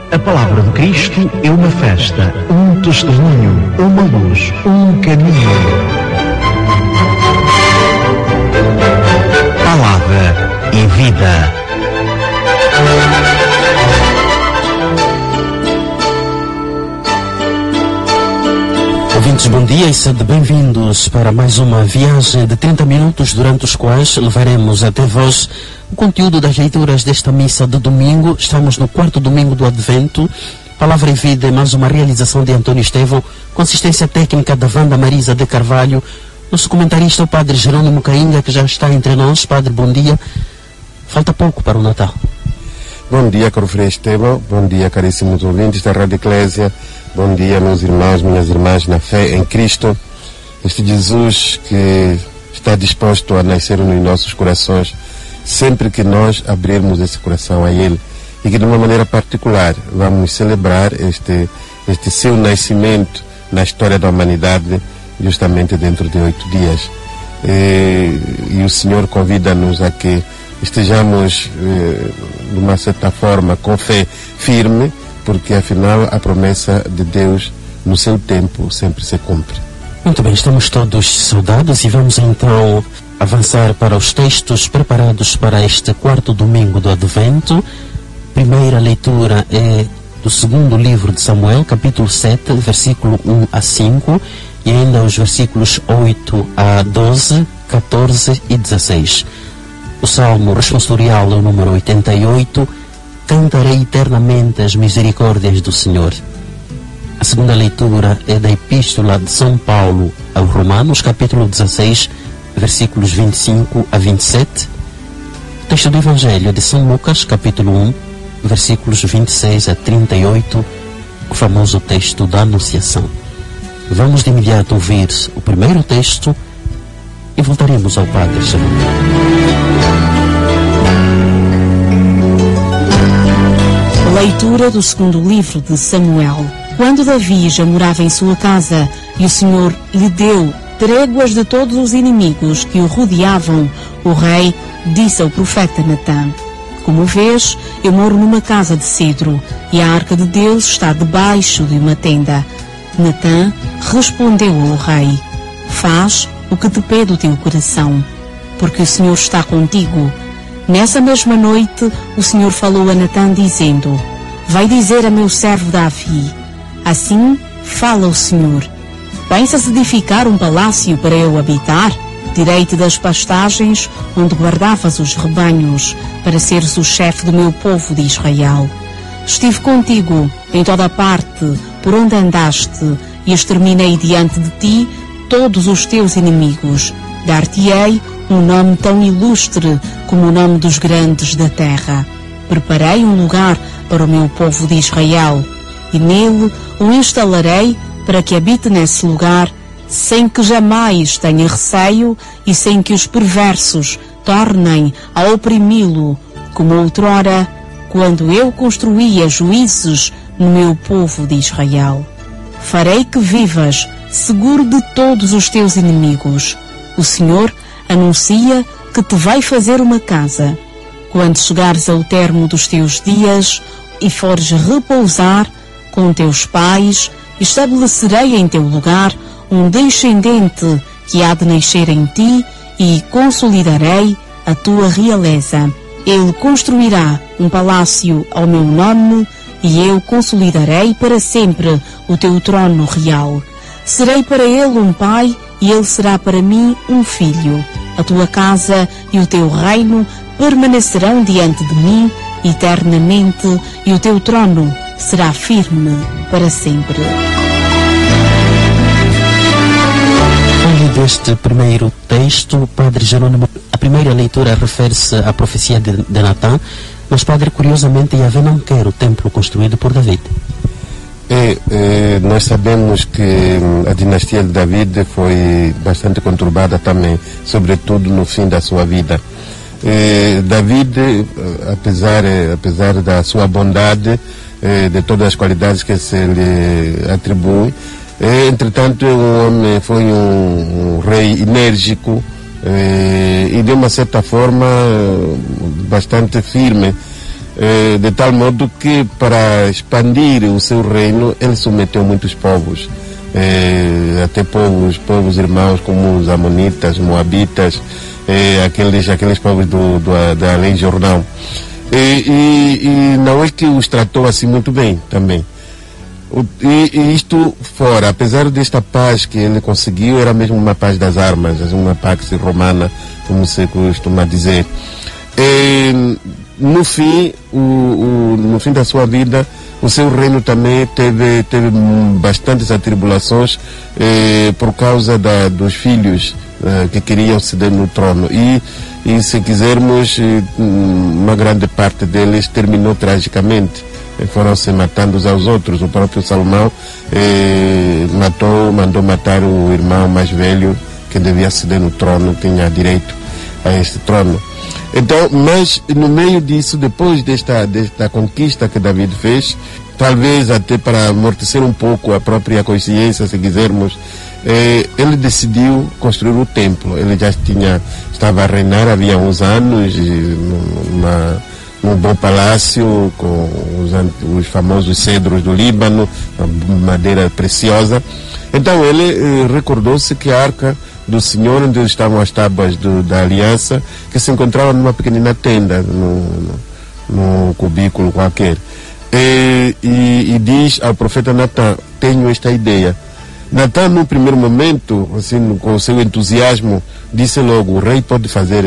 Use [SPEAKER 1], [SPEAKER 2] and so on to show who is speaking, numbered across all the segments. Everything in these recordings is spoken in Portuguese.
[SPEAKER 1] A palavra de Cristo é uma festa, um testemunho, uma luz, um caminho. Palavra e vida.
[SPEAKER 2] Ouvintes, bom dia e sejam bem-vindos para mais uma viagem de 30 minutos, durante os quais levaremos até vós o conteúdo das leituras desta missa de domingo. Estamos no quarto domingo do Advento. Palavra e Vida é mais uma realização de António Estevão, consistência técnica da Wanda Marisa de Carvalho. Nosso comentarista, o Padre Jerônimo Cainga, que já está entre nós. Padre, bom dia. Falta pouco para o Natal.
[SPEAKER 3] Bom dia, caro Frei Estevão. Bom dia, caríssimos ouvintes da Rádio Eclésia. Bom dia, meus irmãos, minhas irmãs na fé em Cristo. Este Jesus que está disposto a nascer nos nossos corações sempre que nós abrirmos esse coração a Ele, e que de uma maneira particular vamos celebrar este seu nascimento na história da humanidade justamente dentro de 8 dias. E o Senhor convida-nos a que estejamos de uma certa forma com fé firme, porque afinal a promessa de Deus no seu tempo sempre se cumpre.
[SPEAKER 2] Muito bem, estamos todos saudados e vamos então avançar para os textos preparados para este quarto domingo do Advento. Primeira leitura é do segundo livro de Samuel, capítulo 7, versículo 1 a 5, e ainda os versículos 8 a 12, 14 e 16. O salmo responsorial é o número 88, Cantarei eternamente as misericórdias do Senhor. A segunda leitura é da Epístola de São Paulo aos Romanos, capítulo 16, versículos 25 a 27. O texto do Evangelho de São Lucas, capítulo 1, versículos 26 a 38, o famoso texto da Anunciação. Vamos de imediato ouvir o primeiro texto e voltaremos ao Padre Jerônimo.
[SPEAKER 4] Leitura do segundo livro de Samuel. Quando Davi já morava em sua casa e o Senhor lhe deu tréguas de todos os inimigos que o rodeavam, o rei disse ao profeta Natã: Como vês, eu moro numa casa de cedro e a arca de Deus está debaixo de uma tenda. Natã respondeu ao rei: Faz o que te pede o teu coração, porque o Senhor está contigo. Nessa mesma noite, o Senhor falou a Natã dizendo: Vai dizer a meu servo Davi: Assim fala o Senhor: Pensas edificar um palácio para eu habitar, direito das pastagens onde guardavas os rebanhos, para seres o chefe do meu povo de Israel. Estive contigo em toda a parte por onde andaste, e exterminei diante de ti todos os teus inimigos. Dar-te-ei um nome tão ilustre como o nome dos grandes da terra. Preparei um lugar para o meu povo de Israel, e nele o instalarei para que habite nesse lugar, sem que jamais tenha receio e sem que os perversos tornem a oprimi-lo, como outrora, quando eu construía juízes no meu povo de Israel. Farei que vivas seguro de todos os teus inimigos. O Senhor anuncia que te vai fazer uma casa. Quando chegares ao termo dos teus dias e fores repousar com teus pais, estabelecerei em teu lugar um descendente que há de nascer em ti e consolidarei a tua realeza. Ele construirá um palácio ao meu nome e eu consolidarei para sempre o teu trono real. Serei para ele um pai e ele será para mim um filho. A tua casa e o teu reino permanecerão diante de mim eternamente, e o teu trono será firme para sempre.
[SPEAKER 2] Deste primeiro texto, Padre Jerônimo, a primeira leitura refere-se à profecia de Natã, mas, Padre, curiosamente, Yahvé não quer o templo construído por David.
[SPEAKER 3] Nós sabemos que a dinastia de David foi bastante conturbada também, sobretudo no fim da sua vida. David, apesar da sua bondade, de todas as qualidades que se lhe atribui, entretanto foi um rei enérgico e de uma certa forma bastante firme de tal modo que, para expandir o seu reino, ele submeteu muitos povos, até povos irmãos como os amonitas, moabitas, aqueles povos da lei Jordão. E não é que os tratou assim muito bem também. E isto fora, apesar desta paz que ele conseguiu, era mesmo uma paz das armas, uma pax romana, como se costuma dizer. No fim da sua vida, o seu reino também teve bastantes atribulações por causa dos filhos que queriam ceder no trono. E se quisermos, uma grande parte deles terminou tragicamente. Foram se matando uns aos outros. O próprio Salomão mandou matar o irmão mais velho, que devia ceder no trono, tinha direito a este trono. Então, mas no meio disso, depois desta conquista que David fez, talvez até para amortecer um pouco a própria consciência, se quisermos, ele decidiu construir o templo. Ele já estava a reinar havia uns anos, num bom palácio com os famosos cedros do Líbano, madeira preciosa. Então ele recordou-se que a arca do Senhor, onde estavam as tábuas da aliança, que se encontrava numa pequenina tenda, num cubículo qualquer. E diz ao profeta Natan: tenho esta ideia. Natan, no primeiro momento, assim, com o seu entusiasmo, disse logo: o rei pode fazer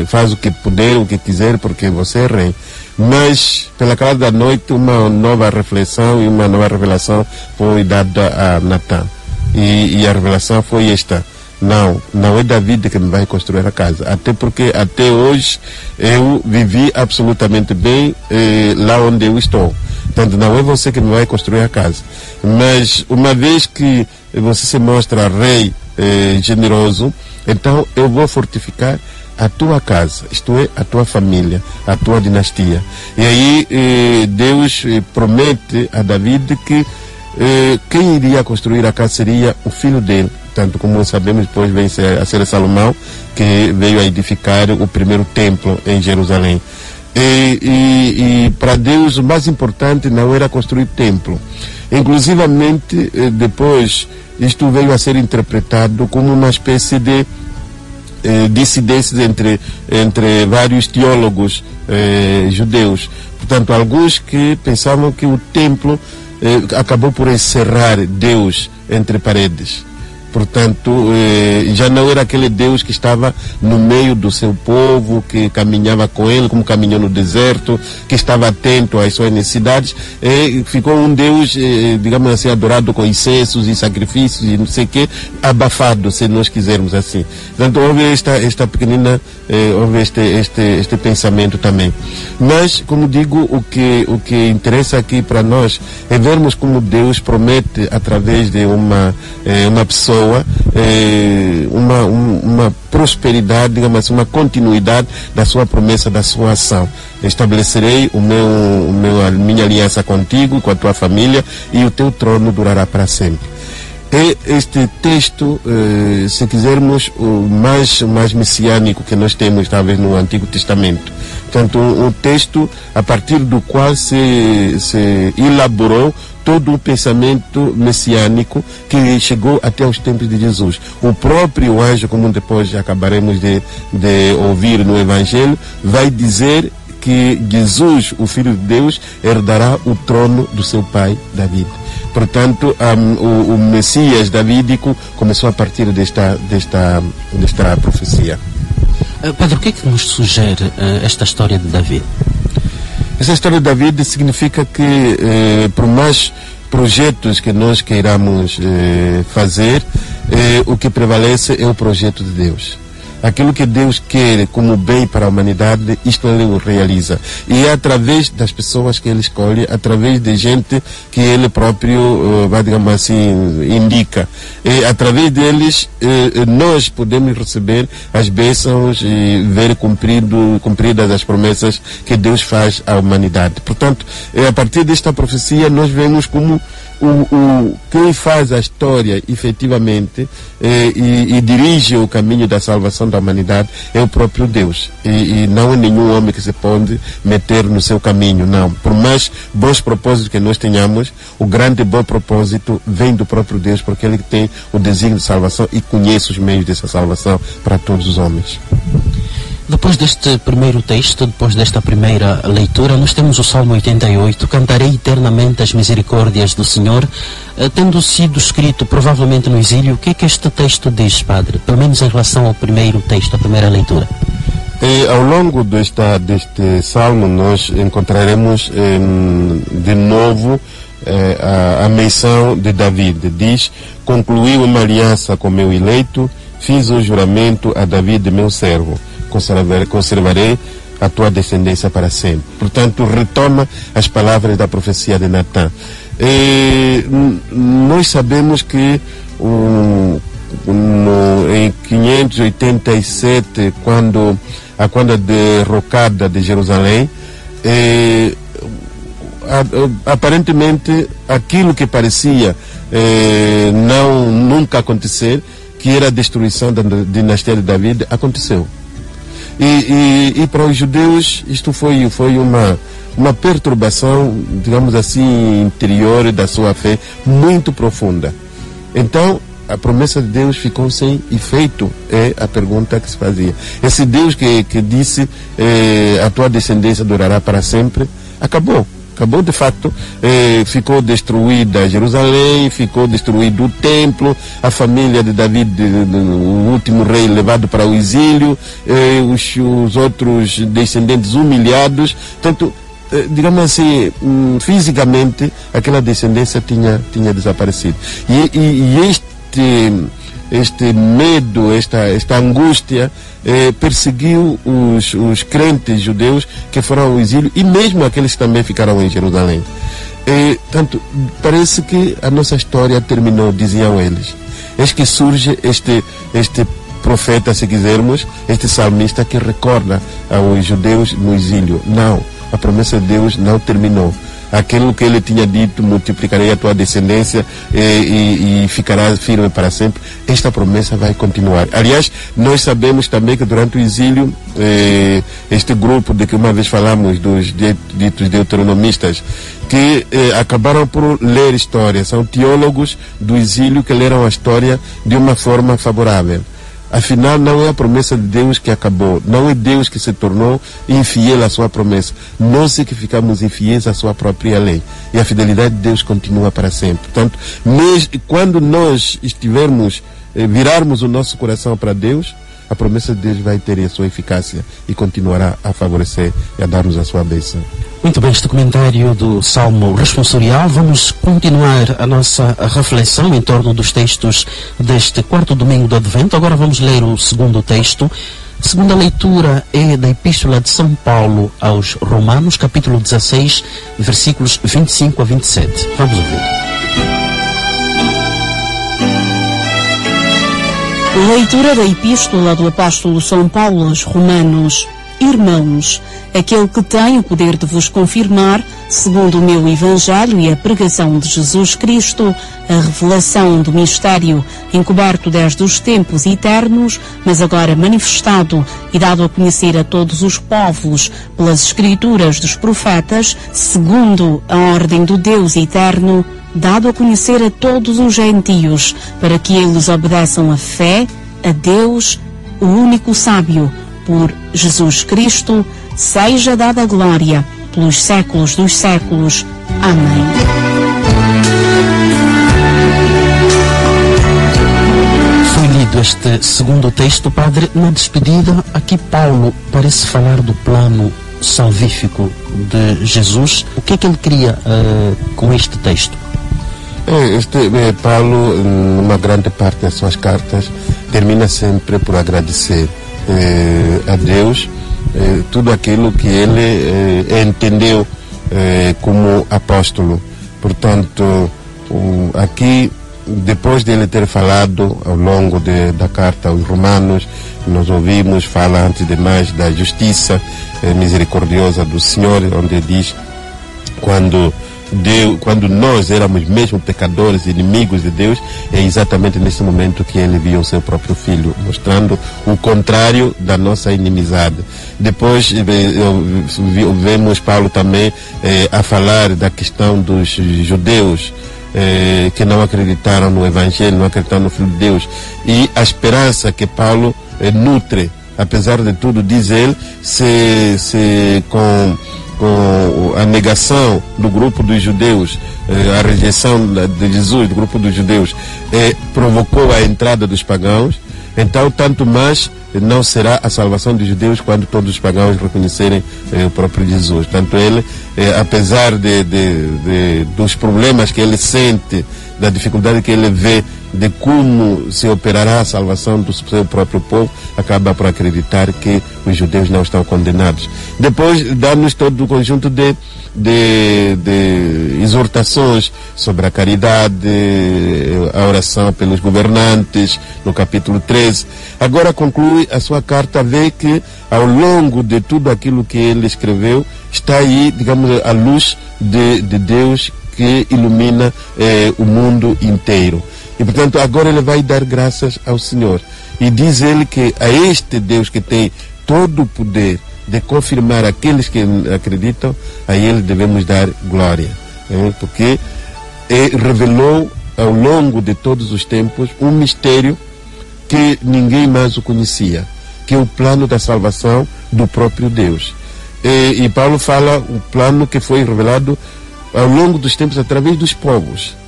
[SPEAKER 3] faz o que puder, o que quiser, porque você é rei. Mas, pela calada da noite, uma nova reflexão e uma nova revelação foi dada a Natan. E a revelação foi esta: não é David que me vai construir a casa, até porque até hoje eu vivi absolutamente bem lá onde eu estou. Portanto, não é você que me vai construir a casa, mas uma vez que você se mostra rei generoso, então eu vou fortificar a tua casa, isto é, a tua família, a tua dinastia. E aí Deus promete a David que quem iria construir a casa seria o filho dele. Tanto como sabemos, depois veio a ser Salomão, que veio a edificar o primeiro templo em Jerusalém. E para Deus o mais importante não era construir templo. Inclusivamente, depois, isto veio a ser interpretado como uma espécie de dissidências entre vários teólogos judeus. Portanto, alguns que pensavam que o templo acabou por encerrar Deus entre paredes. Portanto, já não era aquele Deus que estava no meio do seu povo, que caminhava com ele, como caminhou no deserto, que estava atento às suas necessidades. Ficou um Deus, digamos assim, adorado com incensos e sacrifícios e não sei o quê, abafado, se nós quisermos assim. Portanto, houve esta pequenina, houve este pensamento também. Mas, como digo, o que interessa aqui para nós é vermos como Deus promete, através de uma pessoa, uma prosperidade, digamos assim, uma continuidade da sua promessa, da sua ação. Estabelecerei minha aliança contigo, com a tua família, e o teu trono durará para sempre. É este texto, se quisermos, o mais messiânico que nós temos, talvez, no Antigo Testamento. Portanto, um texto a partir do qual se elaborou todo o pensamento messiânico que chegou até os tempos de Jesus. O próprio anjo, como depois acabaremos de ouvir no Evangelho, vai dizer que Jesus, o Filho de Deus, herdará o trono do seu pai David. Portanto, o Messias davídico começou a partir desta profecia.
[SPEAKER 2] Padre, o que é que nos sugere esta história de David?
[SPEAKER 3] Essa história de David significa que, por mais projetos que nós queiramos fazer, o que prevalece é o projeto de Deus. Aquilo que Deus quer como bem para a humanidade, isto Ele o realiza. E é através das pessoas que Ele escolhe, através de gente que Ele próprio, digamos assim, indica. E através deles, nós podemos receber as bênçãos e ver cumpridas as promessas que Deus faz à humanidade. Portanto, a partir desta profecia, nós vemos como quem faz a história efetivamente e dirige o caminho da salvação da humanidade é o próprio Deus, e não é nenhum homem que se pode meter no seu caminho, não. Por mais bons propósitos que nós tenhamos, o grande bom propósito vem do próprio Deus, porque Ele tem o desígnio de salvação e conhece os meios dessa salvação para todos os homens.
[SPEAKER 2] Depois deste primeiro texto, depois desta primeira leitura, nós temos o Salmo 88, cantarei eternamente as misericórdias do Senhor, tendo sido escrito provavelmente no exílio. O que é que este texto diz, Padre? Pelo menos em relação ao primeiro texto, a primeira leitura.
[SPEAKER 3] Ao longo deste Salmo nós encontraremos de novo a menção de Davi. Diz: concluí uma aliança com meu eleito, fiz um juramento a Davi de meu servo. Conservarei a tua descendência para sempre. Portanto, retoma as palavras da profecia de Natã. Nós sabemos que em 587, quando a derrocada de Jerusalém, aparentemente aquilo que parecia nunca acontecer, que era a destruição da dinastia de Davi, aconteceu. E para os judeus isto foi uma perturbação, digamos assim, interior da sua fé muito profunda. Então a promessa de Deus ficou sem efeito, é a pergunta que se fazia. Esse Deus que disse a tua descendência durará para sempre, acabou de fato. Ficou destruída Jerusalém, ficou destruído o templo, a família de Davi, o último rei, levado para o exílio, os outros descendentes humilhados. Portanto, digamos assim, fisicamente aquela descendência tinha desaparecido. E este medo, esta angústia perseguiu os crentes judeus que foram ao exílio, e mesmo aqueles que também ficaram em Jerusalém. Tanto parece que a nossa história terminou, diziam eles. Eis que surge este profeta, se quisermos, este salmista que recorda aos judeus no exílio. Não, a promessa de Deus não terminou. Aquilo que ele tinha dito, multiplicarei a tua descendência e ficará firme para sempre, esta promessa vai continuar. Aliás, nós sabemos também que durante o exílio, este grupo de que uma vez falamos, dos ditos deuteronomistas, que acabaram por ler história, são teólogos do exílio que leram a história de uma forma favorável. Afinal, não é a promessa de Deus que acabou, não é Deus que se tornou infiel à sua promessa. Nós é que ficamos infiéis à sua própria lei. E a fidelidade de Deus continua para sempre. Portanto, quando nós virarmos o nosso coração para Deus, a promessa de Deus vai ter a sua eficácia e continuará a favorecer e a dar-nos a sua bênção.
[SPEAKER 2] Muito bem, este comentário do Salmo responsorial. Vamos continuar a nossa reflexão em torno dos textos deste quarto domingo do Advento. Agora vamos ler o segundo texto. A segunda leitura é da Epístola de São Paulo aos Romanos, capítulo 16, versículos 25 a 27. Vamos ouvir.
[SPEAKER 4] Leitura da Epístola do Apóstolo São Paulo aos Romanos. Irmãos, aquele que tem o poder de vos confirmar, segundo o meu Evangelho e a pregação de Jesus Cristo, a revelação do mistério encoberto desde os tempos eternos, mas agora manifestado e dado a conhecer a todos os povos pelas Escrituras dos profetas, segundo a ordem do Deus eterno, dado a conhecer a todos os gentios, para que eles obedeçam a fé, a Deus, o único sábio, por Jesus Cristo, seja dada a glória pelos séculos dos séculos. Amém.
[SPEAKER 2] Foi lido este segundo texto, Padre. Na despedida, aqui Paulo parece falar do plano salvífico de Jesus. O que é que ele queria com este texto?
[SPEAKER 3] Paulo, numa grande parte das suas cartas, termina sempre por agradecer a Deus tudo aquilo que ele entendeu como apóstolo. Portanto, aqui, depois de ele ter falado ao longo da carta aos Romanos, nós ouvimos, fala antes de mais da justiça misericordiosa do Senhor, onde diz: quando quando nós éramos mesmo pecadores, inimigos de Deus, é exatamente nesse momento que ele viu o seu próprio filho, mostrando o contrário da nossa inimizade. Depois vemos Paulo também a falar da questão dos judeus que não acreditaram no Evangelho, não acreditaram no Filho de Deus, e a esperança que Paulo nutre, apesar de tudo, diz ele, se com a negação do grupo dos judeus, a rejeição de Jesus do grupo dos judeus, provocou a entrada dos pagãos, então tanto mais não será a salvação dos judeus quando todos os pagãos reconhecerem o próprio Jesus. Tanto ele, apesar dos problemas que ele sente, da dificuldade que ele vê de como se operará a salvação do seu próprio povo, acaba por acreditar que os judeus não estão condenados. Depois dá-nos todo o conjunto de exortações sobre a caridade, a oração pelos governantes, no capítulo 13. Agora conclui a sua carta, vê que ao longo de tudo aquilo que ele escreveu, está aí, digamos, a luz de Deus que ilumina o mundo inteiro. E, portanto, agora ele vai dar graças ao Senhor. E diz ele que a este Deus que tem todo o poder de confirmar aqueles que acreditam, a ele devemos dar glória. Porque revelou ao longo de todos os tempos um mistério que ninguém mais o conhecia, que é o plano da salvação do próprio Deus. E Paulo fala o plano que foi revelado ao longo dos tempos através dos povos.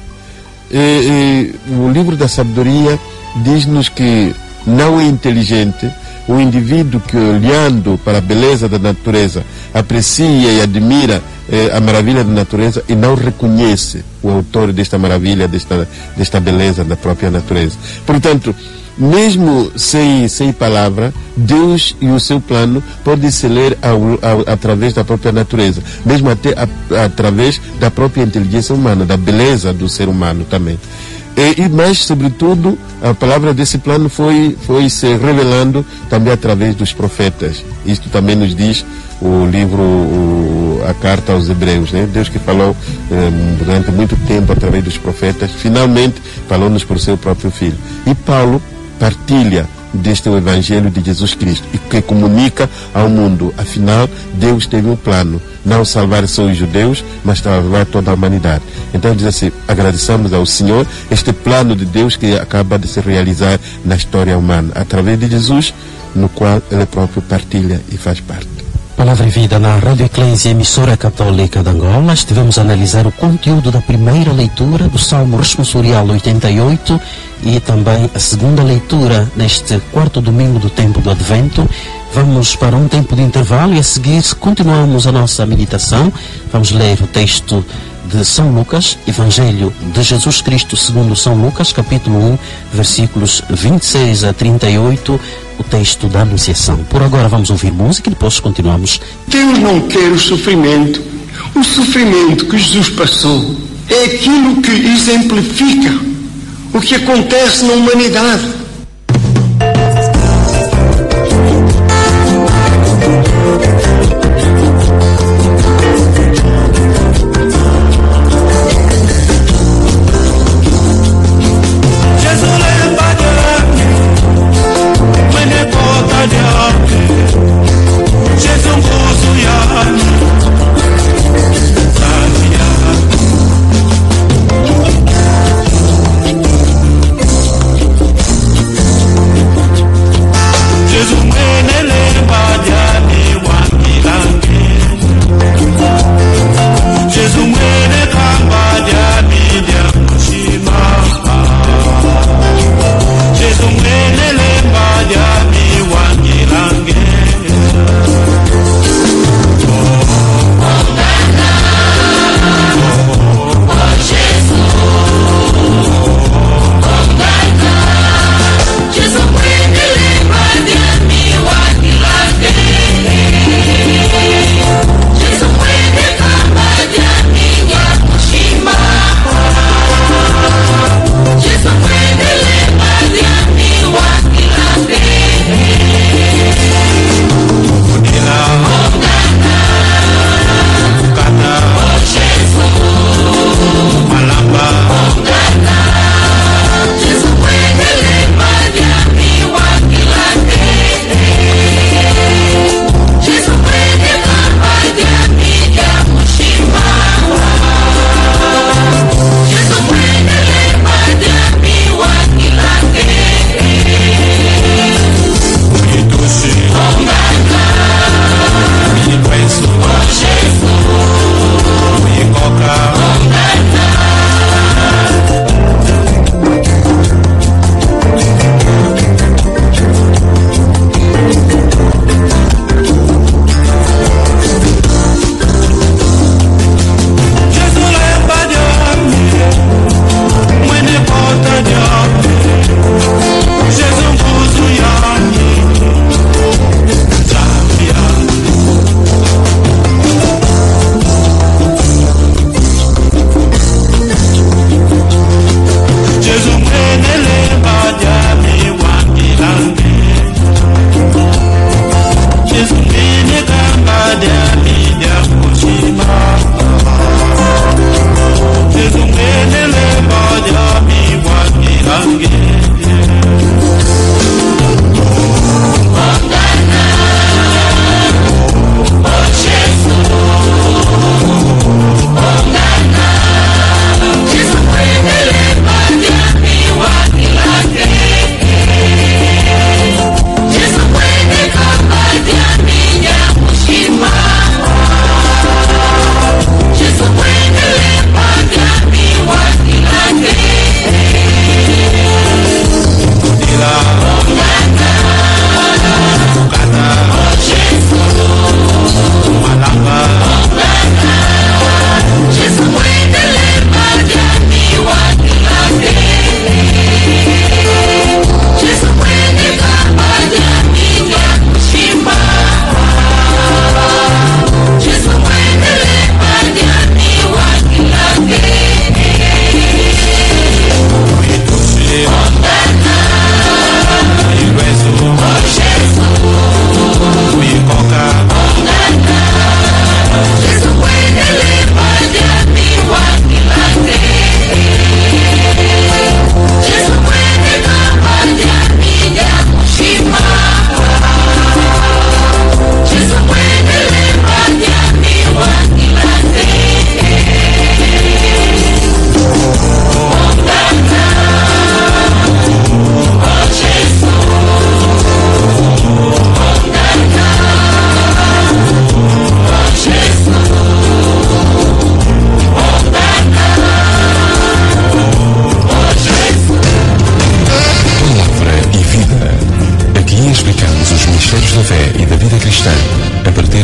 [SPEAKER 3] O livro da sabedoria diz-nos que não é inteligente o indivíduo que, olhando para a beleza da natureza, aprecia e admira a maravilha da natureza e não reconhece o autor desta maravilha, desta beleza da própria natureza. Portanto, mesmo sem palavra, Deus e o seu plano podem se ler através da própria natureza, mesmo até através da própria inteligência humana, da beleza do ser humano também. Mas, sobretudo, a palavra desse plano foi se revelando também através dos profetas. Isto também nos diz o livro, a carta aos Hebreus, né? Deus que falou durante muito tempo através dos profetas, finalmente falou-nos por seu próprio Filho. E Paulo partilha deste Evangelho de Jesus Cristo e que comunica ao mundo. Afinal, Deus teve um plano, não salvar só os judeus, mas salvar toda a humanidade. Então diz assim, agradeçamos ao Senhor este plano de Deus que acaba de se realizar na história humana, através de Jesus, no qual ele próprio partilha e faz parte.
[SPEAKER 2] Palavra e Vida na Rádio Eclésia, emissora católica de Angola. Estivemos a analisar o conteúdo da primeira leitura do Salmo Responsorial 88 e também a segunda leitura neste quarto domingo do tempo do Advento. Vamos para um tempo de intervalo e a seguir continuamos a nossa meditação. Vamos ler o texto de São Lucas, Evangelho de Jesus Cristo segundo São Lucas, capítulo 1, versículos 26 a 38, o texto da Anunciação. Por agora vamos ouvir música e depois continuamos.
[SPEAKER 5] Deus não quer o sofrimento. O sofrimento que Jesus passou é aquilo que exemplifica o que acontece na humanidade.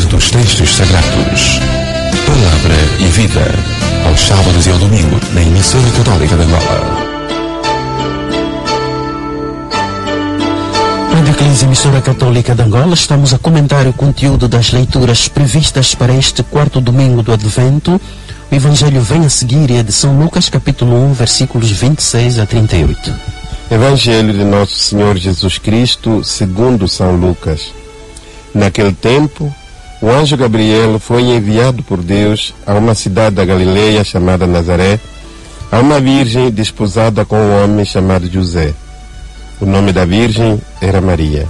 [SPEAKER 6] dos textos sagrados. Palavra e vida, aos sábados e ao domingo, na emissora católica de Angola.
[SPEAKER 2] Rádio Eclésia, emissora católica de Angola, estamos a comentar o conteúdo das leituras previstas para este quarto domingo do Advento. O Evangelho vem a seguir, é de São Lucas, capítulo 1, versículos 26 a 38.
[SPEAKER 3] Evangelho de Nosso Senhor Jesus Cristo, segundo São Lucas. Naquele tempo, o anjo Gabriel foi enviado por Deus a uma cidade da Galileia chamada Nazaré, a uma virgem desposada com um homem chamado José. O nome da virgem era Maria.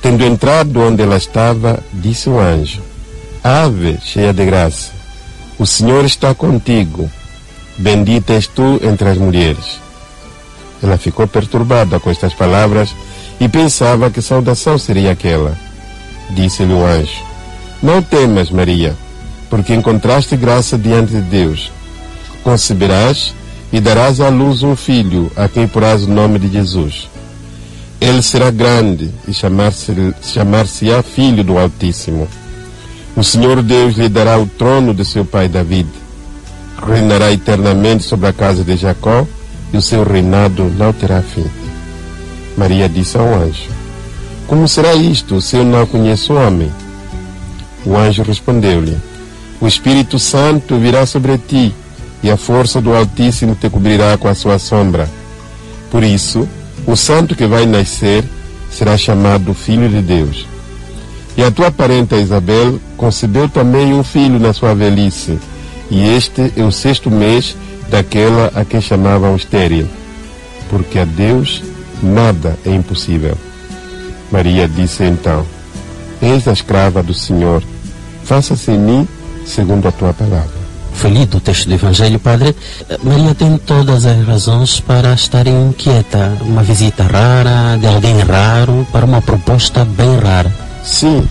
[SPEAKER 3] Tendo entrado onde ela estava, disse o anjo: Ave, cheia de graça, o Senhor está contigo. Bendita és tu entre as mulheres. Ela ficou perturbada com estas palavras e pensava que saudação seria aquela. Disse-lhe o anjo: Não temas, Maria, porque encontraste graça diante de Deus. Conceberás e darás à luz um filho, a quem porás o nome de Jesus. Ele será grande e chamar-se-á Filho do Altíssimo. O Senhor Deus lhe dará o trono de seu pai David. Reinará eternamente sobre a casa de Jacó, e o seu reinado não terá fim. Maria disse ao anjo: Como será isto, se eu não conheço o homem? O anjo respondeu-lhe: O Espírito Santo virá sobre ti, e a força do Altíssimo te cobrirá com a sua sombra. Por isso, o santo que vai nascer será chamado Filho de Deus. E a tua parenta Isabel concebeu também um filho na sua velhice, e este é o 6º mês daquela a quem chamavam estéril, porque a Deus nada é impossível. Maria disse então: Eis a escrava do Senhor, faça-se em mim segundo a tua palavra.
[SPEAKER 2] Foi lido o texto do Evangelho, Padre. Maria tem todas as razões para estar inquieta. Uma visita rara, de alguém raro, para uma proposta bem rara.
[SPEAKER 3] Sim,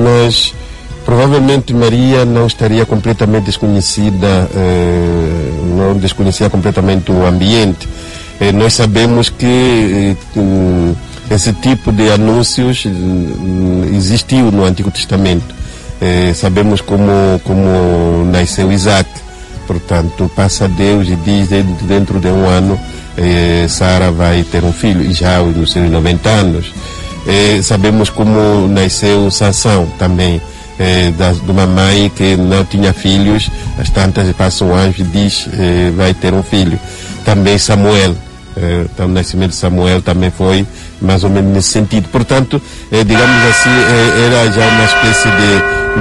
[SPEAKER 3] mas provavelmente Maria não estaria completamente desconhecida, não desconhecia completamente o ambiente. Nós sabemos que esse tipo de anúncios existiu no Antigo Testamento. Sabemos como nasceu Isaac. Portanto, passa Deus e diz: dentro de um ano Sara vai ter um filho, e já nos seus 90 anos. Sabemos como nasceu Sansão também, de uma mãe que não tinha filhos. Às tantas passa um anjo e diz: vai ter um filho. Também Samuel, então, o nascimento de Samuel também foi mais ou menos nesse sentido. Portanto, digamos assim, era já uma espécie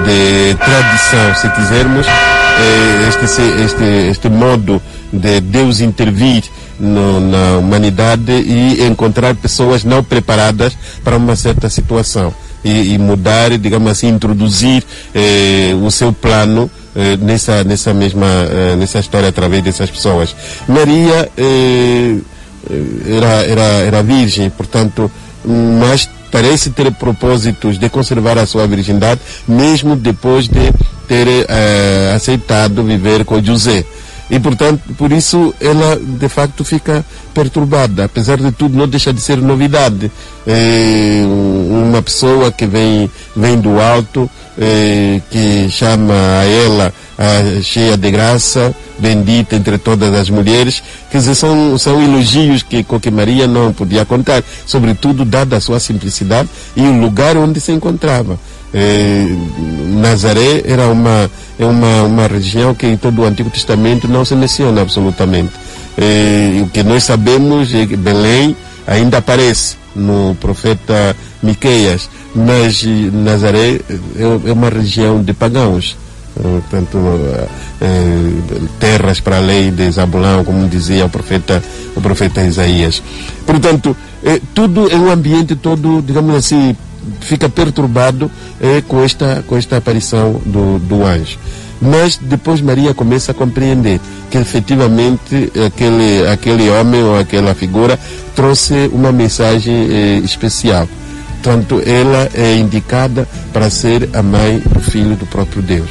[SPEAKER 3] de tradição, se quisermos, este modo de Deus intervir na humanidade e encontrar pessoas não preparadas para uma certa situação e mudar, digamos assim, introduzir o seu plano nessa história através dessas pessoas. Maria era virgem, portanto, mas parece ter propósitos de conservar a sua virgindade, mesmo depois de ter aceitado viver com José. E, portanto, por isso ela de facto fica perturbada. Apesar de tudo, não deixa de ser novidade. Uma pessoa que vem do alto, que chama a ela cheia de graça, bendita entre todas as mulheres. Quer dizer, são elogios com que Maria não podia contar, sobretudo dada a sua simplicidade e o lugar onde se encontrava. Nazaré era uma região que em todo o Antigo Testamento não se menciona absolutamente. O que nós sabemos é que Belém ainda aparece no profeta Miqueias, mas Nazaré é uma região de pagãos. Portanto, terras para além de Zabulão, como dizia o profeta Isaías. Portanto, tudo é um ambiente todo, digamos assim, fica perturbado com esta aparição do anjo. Mas depois Maria começa a compreender que efetivamente aquele homem ou aquela figura trouxe uma mensagem especial. Portanto, ela é indicada para ser a mãe do Filho do próprio Deus.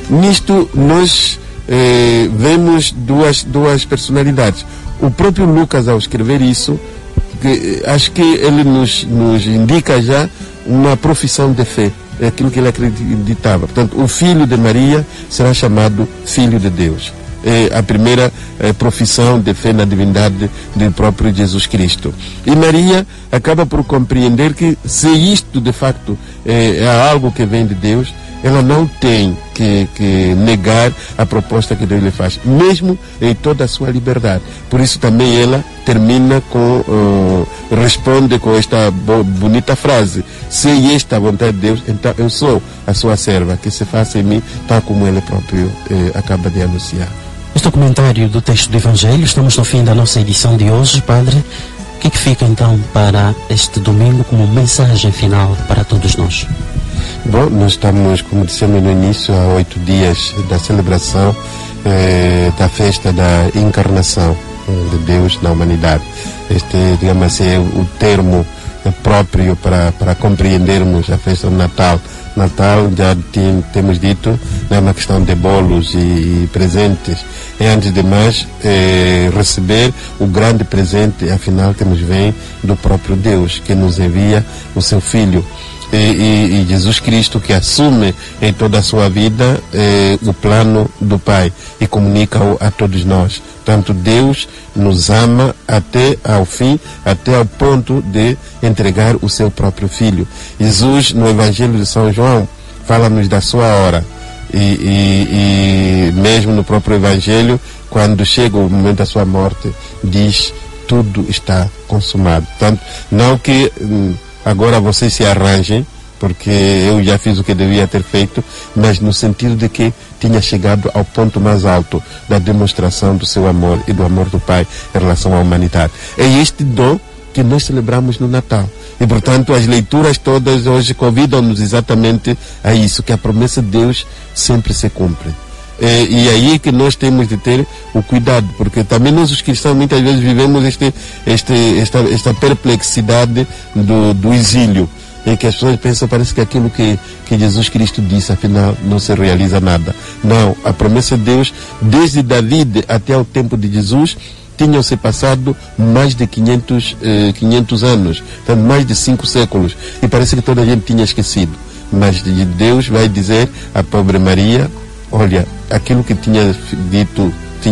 [SPEAKER 3] Nisto nós vemos duas personalidades. O próprio Lucas, ao escrever isso, acho que ele nos indica já uma profissão de fé. aquilo que ele acreditava. Portanto, o filho de Maria será chamado Filho de Deus. É a primeira profissão de fé na divindade do próprio Jesus Cristo. E Maria acaba por compreender que, se isto de facto é algo que vem de Deus, ela não tem que negar a proposta que Deus lhe faz, mesmo em toda a sua liberdade. Por isso também ela termina responde com esta bonita frase: se esta é a vontade de Deus, então eu sou a sua serva, que se faça em mim tal como ele próprio acaba de anunciar.
[SPEAKER 2] Este comentário do texto do Evangelho, estamos no fim da nossa edição de hoje, Padre. O que fica então para este domingo como mensagem final para todos nós?
[SPEAKER 3] Bom, nós estamos, como dissemos no início, há 8 dias da celebração da festa da encarnação de Deus na humanidade. Este, digamos assim, é o termo próprio para compreendermos a festa do Natal. Natal, já temos dito, não é uma questão de bolos e presentes. É, antes de mais, receber o grande presente, afinal, que nos vem do próprio Deus, que nos envia o seu Filho. E Jesus Cristo, que assume em toda a sua vida o plano do Pai e comunica-o a todos nós. Portanto, Deus nos ama até ao fim, até ao ponto de entregar o seu próprio Filho. Jesus, no Evangelho de São João, fala-nos da sua hora. E mesmo no próprio Evangelho, quando chega o momento da sua morte, diz: tudo está consumado. Portanto, não que agora vocês se arranjem, porque eu já fiz o que devia ter feito, mas no sentido de que tinha chegado ao ponto mais alto da demonstração do seu amor e do amor do Pai em relação à humanidade. É este dom que nós celebramos no Natal. E, portanto, as leituras todas hoje convidam-nos exatamente a isso, que a promessa de Deus sempre se cumpre. E aí que nós temos de ter o cuidado, porque também nós os cristãos muitas vezes vivemos esta perplexidade do exílio, em que as pessoas pensam, parece que aquilo que Jesus Cristo disse, afinal, não se realiza nada. Não, a promessa de Deus, desde David até o tempo de Jesus, tinham se passado mais de 500 anos, então mais de 5 séculos, e parece que toda a gente tinha esquecido. Mas Deus vai dizer à pobre Maria: olha, aquilo que tinha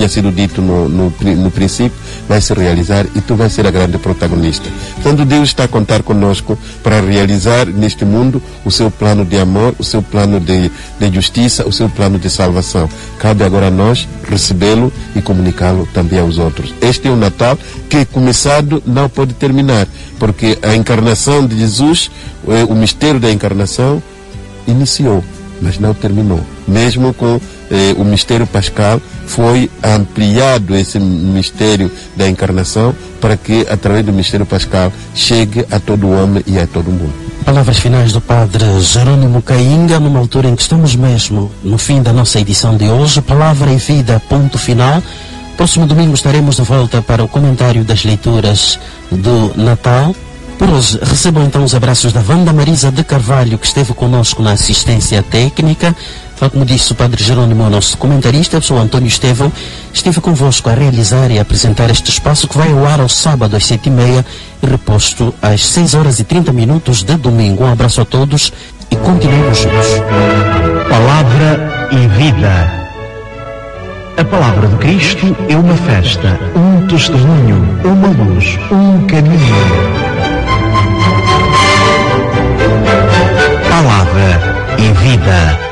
[SPEAKER 3] sido dito no princípio vai se realizar e tu vais ser a grande protagonista. Portanto, Deus está a contar conosco para realizar neste mundo o seu plano de amor, o seu plano de justiça, o seu plano de salvação. Cabe agora a nós recebê-lo e comunicá-lo também aos outros. Este é o Natal que, começado, não pode terminar, porque a encarnação de Jesus, o mistério da encarnação, iniciou, mas não terminou. Mesmo com o mistério pascal, foi ampliado esse mistério da encarnação para que, através do mistério pascal, chegue a todo homem e a todo mundo.
[SPEAKER 2] Palavras finais do Padre Jerônimo Cainga, numa altura em que estamos mesmo no fim da nossa edição de hoje. Palavra e vida, ponto final. Próximo domingo estaremos de volta para o comentário das leituras do Natal. Por hoje, recebam então os abraços da Wanda Marisa de Carvalho, que esteve conosco na assistência técnica. Tal como disse o Padre Jerônimo, nosso comentarista, eu sou Antônio Estevão, estive convosco a realizar e a apresentar este espaço que vai ao ar ao sábado às 7h30 e reposto às 6h30 de domingo. Um abraço a todos e continuemos juntos.
[SPEAKER 1] Palavra e vida. A palavra de Cristo é uma festa, um testemunho, uma luz, um caminho. Palavra e vida.